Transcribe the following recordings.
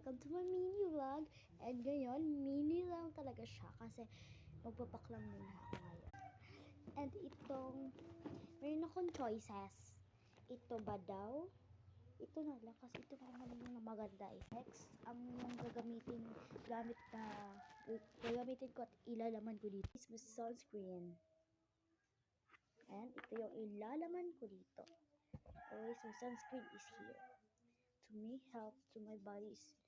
welcome to my mini vlog. And ngayon, mini lang talaga siya kasi magpapak lang muna ako ngayon. And itong, mayroon akong choices. Ito ba daw? Ito na lang kasi ito na lang maganda eh. Next, ang yung gagamitin ko at ilalaman ko dito is my sunscreen. And ito yung ilalaman ko dito. Always my sunscreen is here. To me, help to my body is healthy.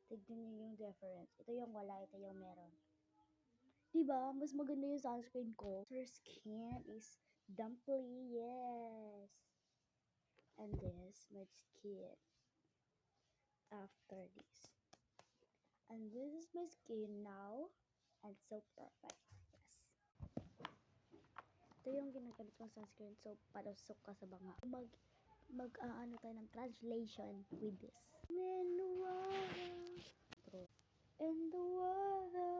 Tignan niyo yung difference. Ito yung wala, ito yung meron. Diba? Mas maganda yung sunscreen ko. Her skin is dumply, yes. And this, my skin. After this. And this is my skin now. And so perfect. Yes. Ito yung ginagamit kong sunscreen. So, palusok ka sa banga. Mag-aano tayo ng translation with this. In the water. In the water.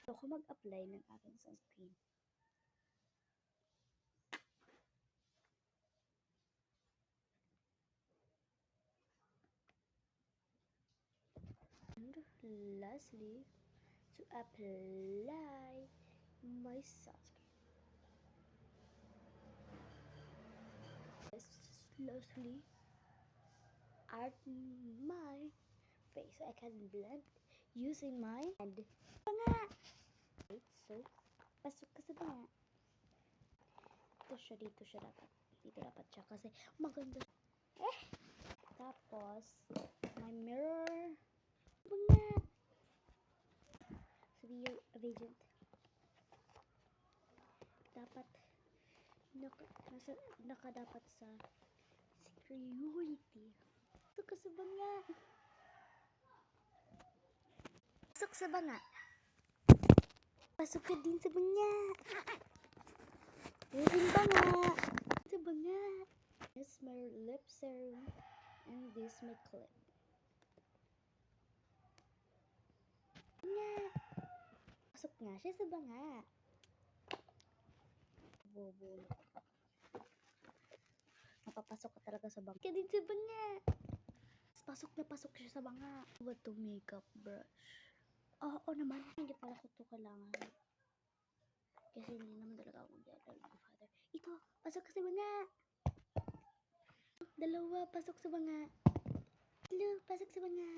So, ako mag-apply ng aking sunscreen. And lastly, to apply my sunscreen. Lastly, add my face. I can blend using my hand. Banga! Right, so, pasok ka sa banga. Dito siya dapat. Dito dapat siya kasi maganda. Tapos, my mirror. Banga! Sabi yung agent. Dapat naka dapat sa security. Pasok ka sa banga. Pasok sa banga. Pasok ka din sa banga. Using banga. Sa banga. This my lip serum. And this my clip. Banga. Pasok nga siya sa banga. Bobo. Napapasok ka talaga sa banga. Kaya din sa banga. Pasok siya sa banga. What to makeup brush? Oo naman. Hindi pala ko ito kailangan. Kasi hindi naman talaga ako mag-alala father. Ito, pasok sa banga. Dalawa, pasok sa banga. Hello, pasok sa banga.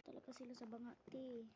Talaga sila sa banga, te.